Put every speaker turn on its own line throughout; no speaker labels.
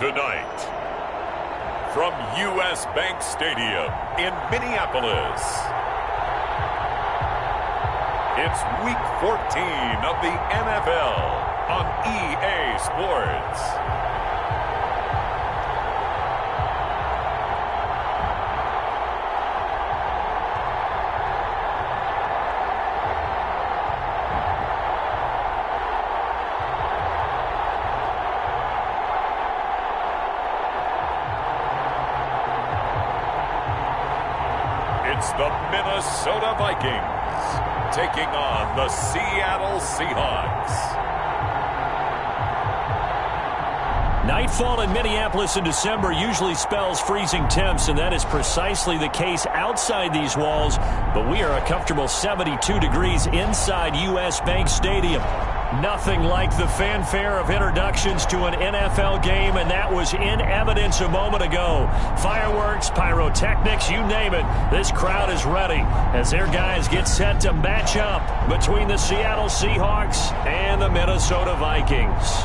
Tonight, from U.S. Bank Stadium in Minneapolis, it's Week 14 of the NFL on EA Sports. It's the Minnesota Vikings taking on the Seattle Seahawks.
Nightfall in Minneapolis in December usually spells freezing temps, and that is precisely the case outside these walls. But we are a comfortable 72 degrees inside U.S. Bank Stadium. Nothing like the fanfare of introductions to an NFL game, and that was in evidence a moment ago. Fireworks, pyrotechnics, you name it. This crowd is ready as their guys get set to match up between the Seattle Seahawks and the Minnesota Vikings.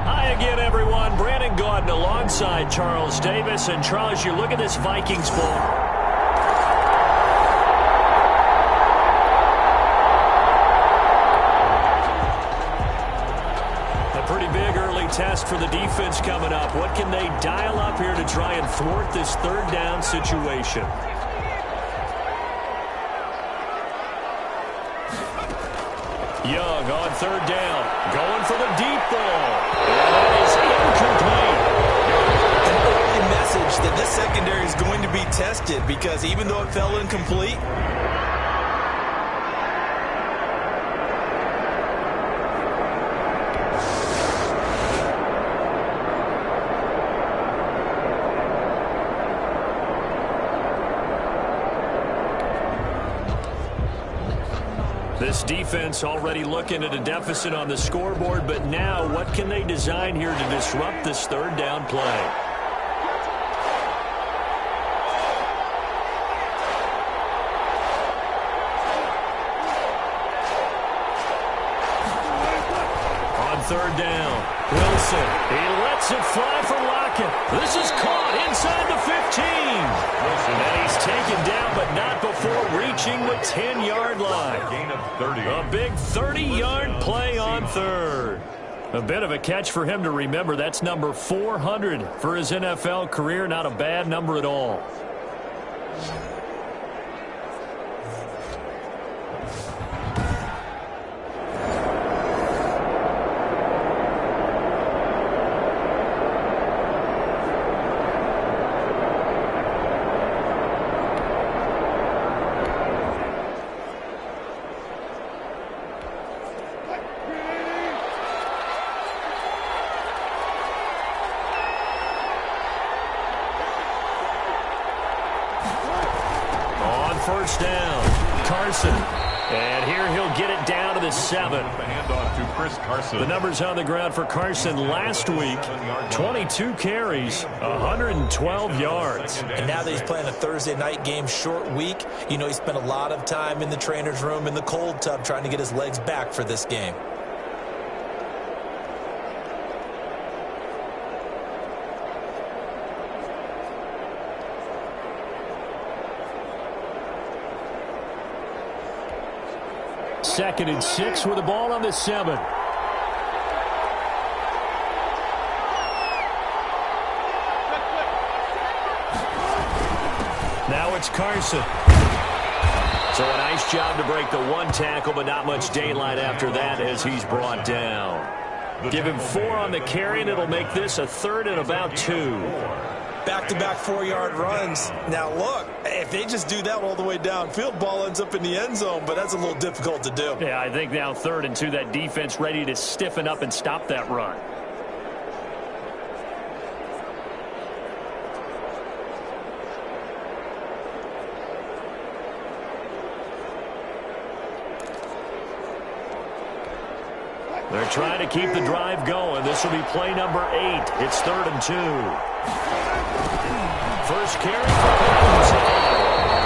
Hi again, everyone. Brandon Gaudin alongside Charles Davis. And Charles, you look at this Vikings ball. Test for the defense coming up. What can they dial up here to try and thwart this third down situation? Young on third down, going for the deep ball. And that is incomplete.
An early message that this secondary is going to be tested, because even though it fell incomplete,
this defense already looking at a deficit on the scoreboard, but now what can they design here to disrupt this third down play? On third down, Wilson, he lets it fly for Lockett. This is caught inside the 15. And he's taken down, but not before reaching the 10-yard line.
Gain of 30.
A big 30-yard play on third. A bit of a catch for him to remember. That's number 400 for his NFL career. Not a bad number at all. First down, Carson. And here he'll get it down to the 7.
The handoff to Chris Carson.
The numbers on the ground for Carson last week, 22 carries, 112 yards.
And now that he's playing a Thursday night game, short week, you know he spent a lot of time in the trainer's room in the cold tub trying to get his legs back for this game.
Second and 6 with the ball on the 7. Now it's Carson. So a nice job to break the one tackle, but not much daylight after that as he's brought down. Give him 4 on the carry, and it'll make this a third and about 2.
Back-to-back 4-yard runs. Now, look, if they just do that all the way downfield, ball ends up in the end zone, but that's a little difficult to do.
Yeah, I think now 3rd and 2, that defense ready to stiffen up and stop that run. They're trying to keep the drive going. This will be play number 8. It's 3rd and 2. First carry for Vikings.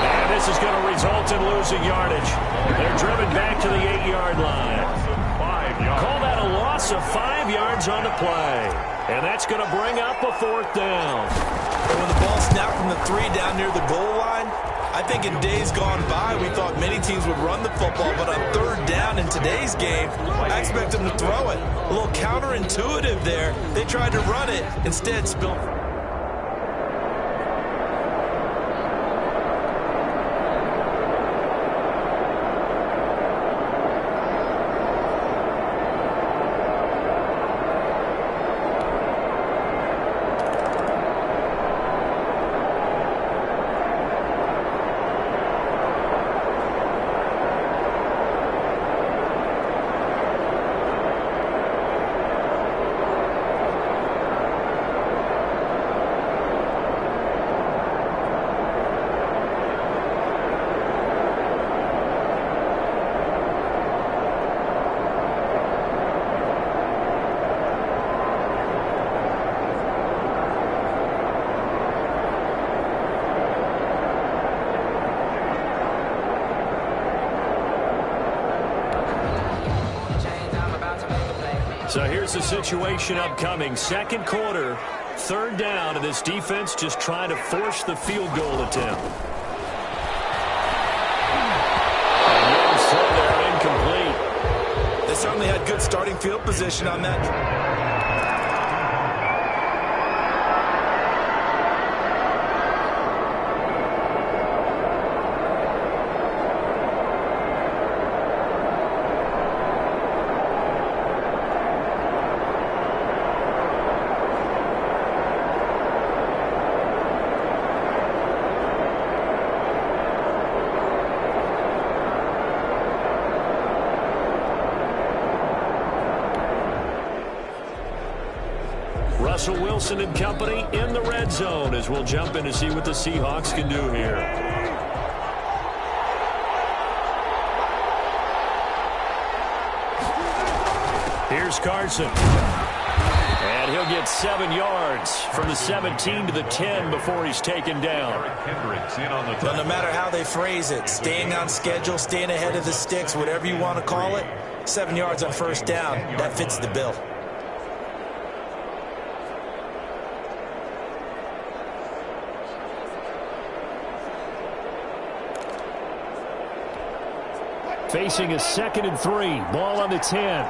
And this is going to result in losing yardage. They're driven back to the 8-yard line.
5 yards.
Call that a loss Loss of 5 yards on the play. And that's going to bring up a 4th down.
And when the ball snapped from the 3 down near the goal line, I think in days gone by, we thought many teams would run the football, but on 3rd down in today's game, I expect them to throw it. A little counterintuitive there. They tried to run it, instead spilled.
So here's the situation upcoming. 2nd quarter, 3rd down, and this defense just trying to force the field goal attempt. And young throw there, incomplete.
They certainly had good starting field position on that.
Russell Wilson and company in the red zone as we'll jump in to see what the Seahawks can do here. Here's Carson. And he'll get 7 yards from the 17 to the 10 before he's taken down.
But no matter how they phrase it, staying on schedule, staying ahead of the sticks, whatever you want to call it, 7 yards on 1st down, that fits the bill.
Facing a 2nd and 3. Ball on the 10.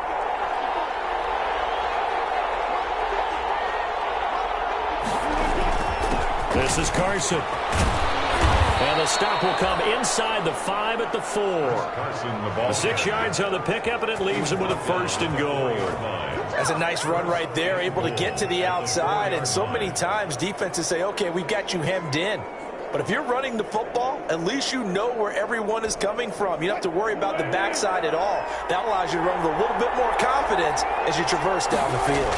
This is Carson. And the stop will come inside the 5 at the 4. 6 yards on the pickup, and it leaves him with a 1st and goal.
That's a nice run right there, able to get to the outside. And so many times defenses say, okay, we've got you hemmed in. But if you're running the football, at least you know where everyone is coming from. You don't have to worry about the backside at all. That allows you to run with a little bit more confidence as you traverse down the field.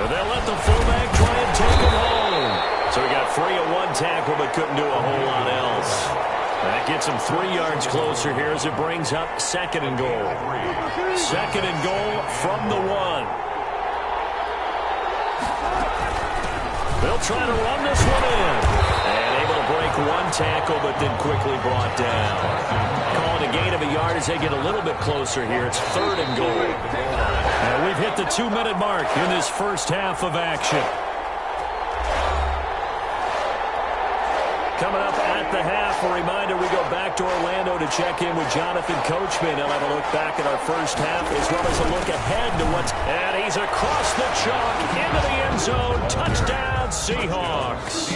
And they'll let the fullback try and take it home. So he got free at 1 tackle but couldn't do a whole lot else. That gets him 3 yards closer here as it brings up 2nd and goal. 2nd and goal from the 1. They'll try to run this one in. And able to break 1 tackle, but then quickly brought down. Calling a gain of a yard as they get a little bit closer here. It's 3rd and goal. And we've hit the 2-minute mark in this first half of action. Coming up at the half, a reminder, we go back to Orlando to check in with Jonathan Coachman. He'll have a look back at our first half as well as a look ahead to what's... And he's across the chalk into the end zone. Touchdown, Seahawks.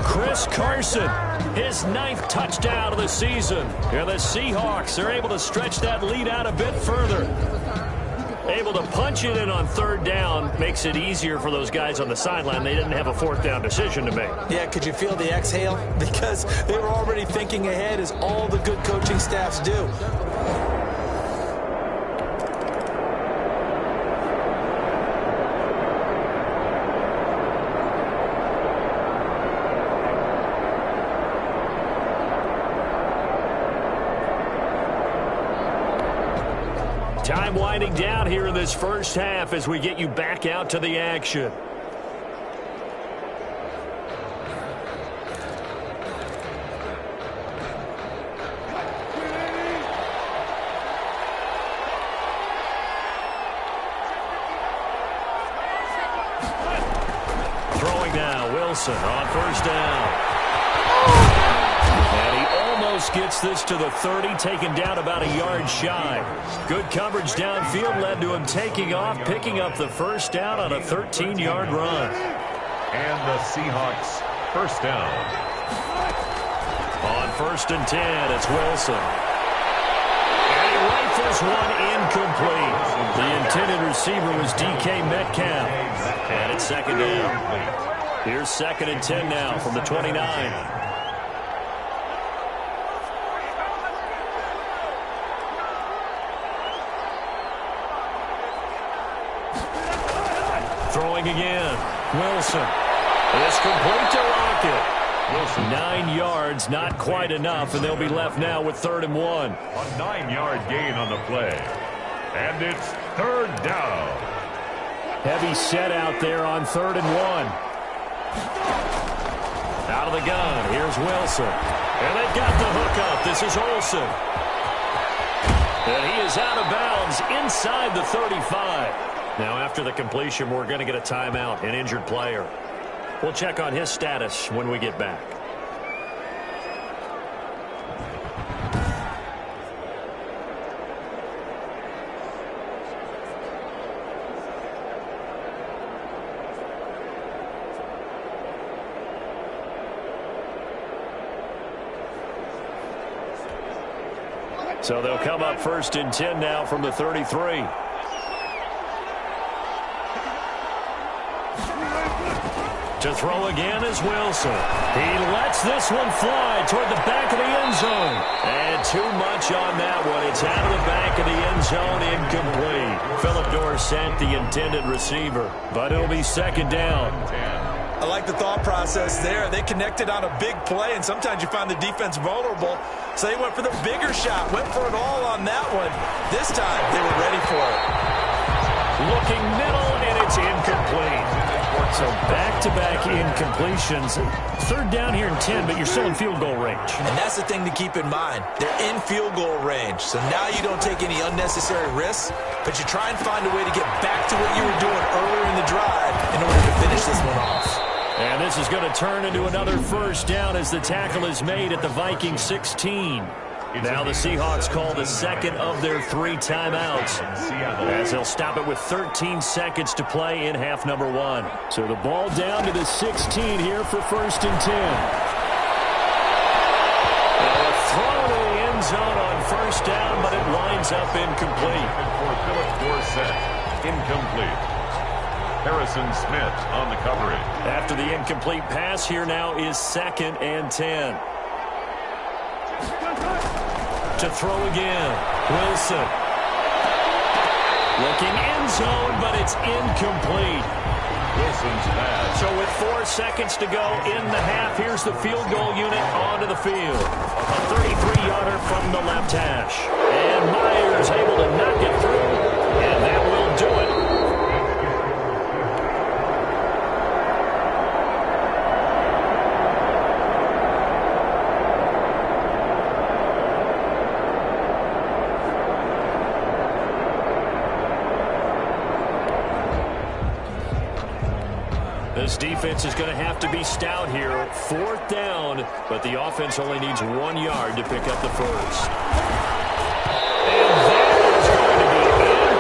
Chris Carson, his 9th touchdown of the season. Here the Seahawks are able to stretch that lead out a bit further. Able to punch it in on 3rd down. Makes it easier for those guys on the sideline. They didn't have a 4th down decision to make.
Yeah, could you feel the exhale? Because they were already thinking ahead, as all the good coaching staffs do.
Time winding down here in this first half as we get you back out to the action. Wilson on first down. And he almost gets this to the 30, taken down about a yard shy. Good coverage downfield led to him taking off, picking up the first down on a 13-yard run.
And the Seahawks first down.
On 1st and 10, it's Wilson. And he rifles one incomplete. The intended receiver was DK Metcalf. And it's 2nd down. Here's 2nd and 10 now from the 29. Throwing again. Wilson. It's complete to Lockett. Wilson. 9 yards, not quite enough, and they'll be left now with 3rd and 1.
A 9-yard gain on the play. And it's 3rd down.
Heavy set out there on 3rd and 1. Out of the gun, here's Wilson. And they've got the hook up. This is Olsen. And he is out of bounds inside the 35. Now, after the completion, we're going to get a timeout, an injured player. We'll check on his status when we get back. So they'll come up 1st and 10 now from the 33. To throw again is Wilson. He lets this one fly toward the back of the end zone. And too much on that one. It's out of the back of the end zone, incomplete. Phillip Dorsett, the intended receiver. But it'll be 2nd down.
I like the thought process there. They connected on a big play, and sometimes you find the defense vulnerable. So they went for the bigger shot, went for it all on that one. This time, they were ready for it.
Looking middle, and it's incomplete. So back-to-back incompletions. 3rd down here in 10, but you're still in field goal range.
And that's the thing to keep in mind. They're in field goal range. So now you don't take any unnecessary risks, but you try and find a way to get back to what you were doing earlier in the drive in order to finish this one off.
And this is going to turn into another first down as the tackle is made at the Vikings 16. Now the Seahawks call the 2nd of their 3 timeouts, as they'll stop it with 13 seconds to play in half number 1. So the ball down to the 16 here for 1st and 10. A throw to the end zone on 1st down, but it winds up incomplete.
For Phillip Dorsett, incomplete. Harrison Smith on the coverage.
After the incomplete pass, here now is 2nd and 10. To throw again, Wilson. Looking end zone, but it's incomplete.
Wilson's pass.
So with 4 seconds to go in the half, here's the field goal unit onto the field. A 33-yarder from the left hash. And Myers able to knock it through, and that will do it. This defense is going to have to be stout here. 4th down, but the offense only needs 1 yard to pick up the first. And that is going to be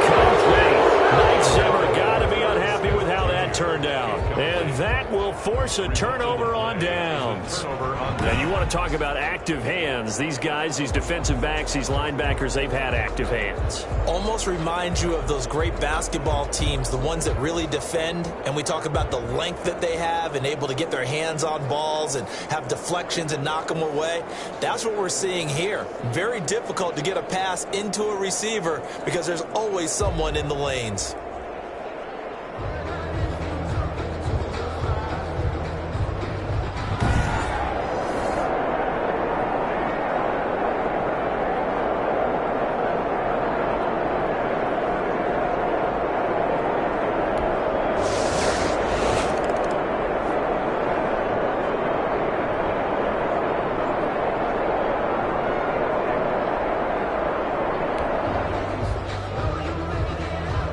incomplete. Mike Zimmer got to be unhappy with how that turned out. And that will force a turnover on downs. And you want to talk about active hands. These guys, these defensive backs, these linebackers, they've had active hands.
Almost reminds you of those great basketball teams, the ones that really defend, and we talk about the length that they have and able to get their hands on balls and have deflections and knock them away. That's what we're seeing here. Very difficult to get a pass into a receiver because there's always someone in the lanes.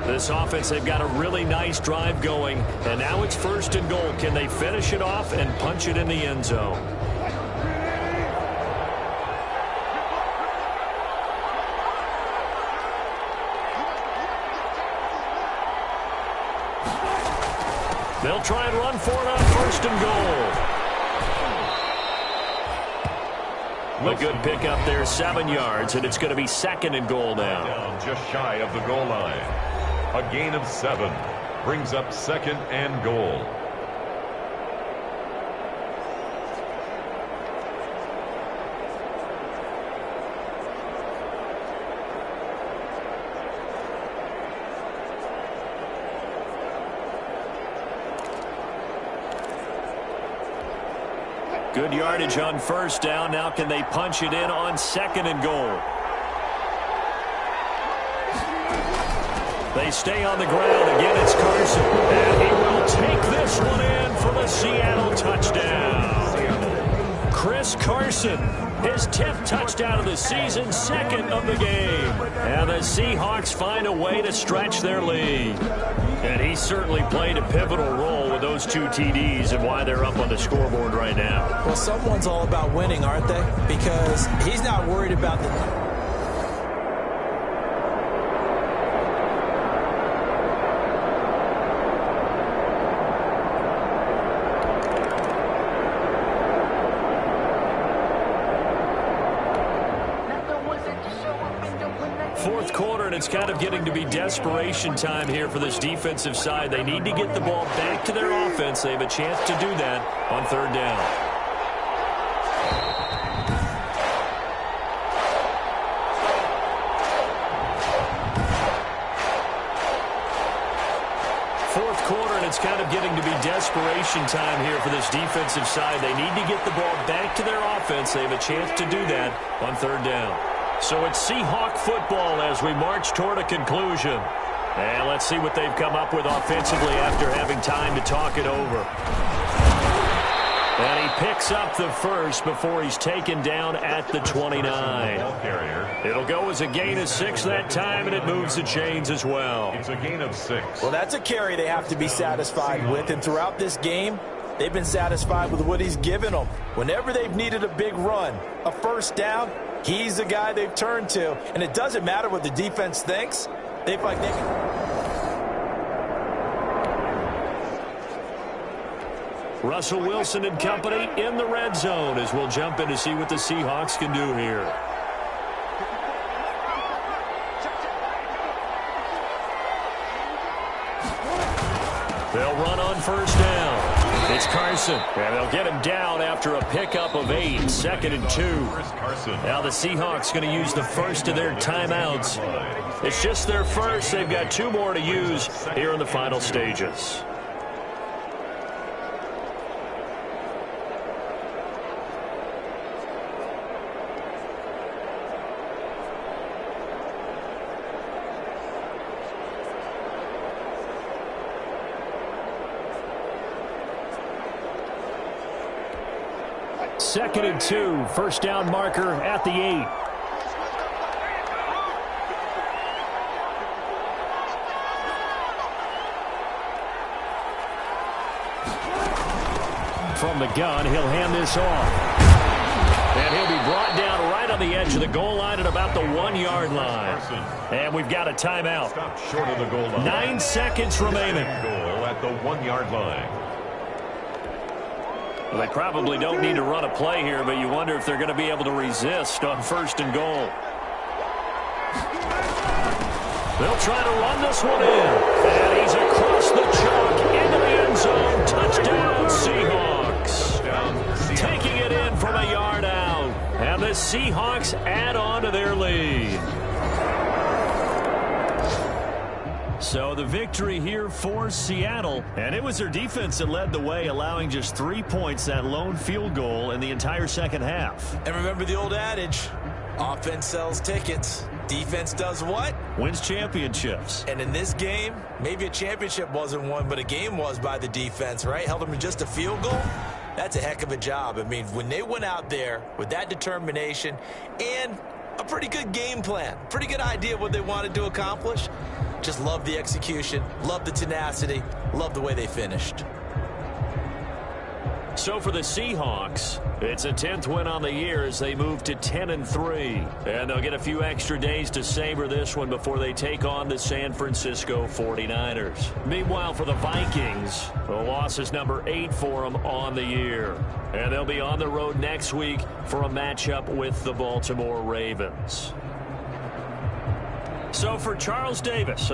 This offense, they've got a really nice drive going, and now it's 1st and goal. Can they finish it off and punch it in the end zone? They'll try and run for it on 1st and goal. A good pickup there, 7 yards, and it's going to be 2nd and goal now.
Down just shy of the goal line. A gain of 7 brings up 2nd and goal.
Good yardage on 1st down. Now can they punch it in on 2nd and goal? They stay on the ground. Again, it's Carson. And he will take this one in for the Seattle touchdown. Chris Carson, his 10th touchdown of the season, 2nd of the game. And the Seahawks find a way to stretch their lead. And he certainly played a pivotal role with those 2 TDs and why they're up on the scoreboard right now.
Well, someone's all about winning, aren't they? Because he's not worried about the...
Fourth quarter, and it's kind of getting to be desperation time here for this defensive side. They need to get the ball back to their offense. They have a chance to do that on 3rd down. Fourth quarter, and it's kind of getting to be desperation time here for this defensive side. They need to get the ball back to their offense. They have a chance to do that on 3rd down. So it's Seahawk football as we march toward a conclusion. And let's see what they've come up with offensively after having time to talk it over. And he picks up the first before he's taken down at the 29. It'll go as a gain of 6 that time, and it moves the chains as well.
It's a gain of 6.
Well, that's a carry they have to be satisfied with. And throughout this game, they've been satisfied with what he's given them. Whenever they've needed a big run, a 1st down, he's the guy they've turned to. And it doesn't matter what the defense thinks. They feel like they can...
Russell Wilson and company in the red zone as we'll jump in to see what the Seahawks can do here. They'll run on 1st down. It's Carson, and they'll get him down after a pickup of 8, 2nd and 2. Now the Seahawks going to use the first of their timeouts. It's just their first. They've got 2 more to use here in the final stages. Second and 2, 1st down marker at the 8. From the gun, he'll hand this off. And he'll be brought down right on the edge of the goal line at about the 1-yard line. And we've got a timeout.
Stop short of the goal line.
9 seconds remaining.
Goal at the 1-yard line.
Well, they probably don't need to run a play here, but you wonder if they're going to be able to resist on 1st and goal. They'll try to run this one in. And he's across the chalk into the end zone. Touchdown, Seahawks. Taking it in from a yard out. And the Seahawks add on to their lead. So the victory here for Seattle, and it was their defense that led the way, allowing just 3 points, that lone field goal in the entire second half.
And remember the old adage, offense sells tickets, defense does what?
Wins championships.
And in this game, maybe a championship wasn't won, but a game was by the defense, right? Held them to just a field goal. That's a heck of a job. I mean, when they went out there with that determination and a pretty good game plan, pretty good idea of what they wanted to accomplish, Just love the execution, love the tenacity, love the way they finished.
So for the Seahawks, it's a 10th win on the year as they move to 10-3. And they'll get a few extra days to savor this one before they take on the San Francisco 49ers. Meanwhile, for the Vikings, the loss is number 8 for them on the year. And they'll be on the road next week for a matchup with the Baltimore Ravens. So for Charles Davis,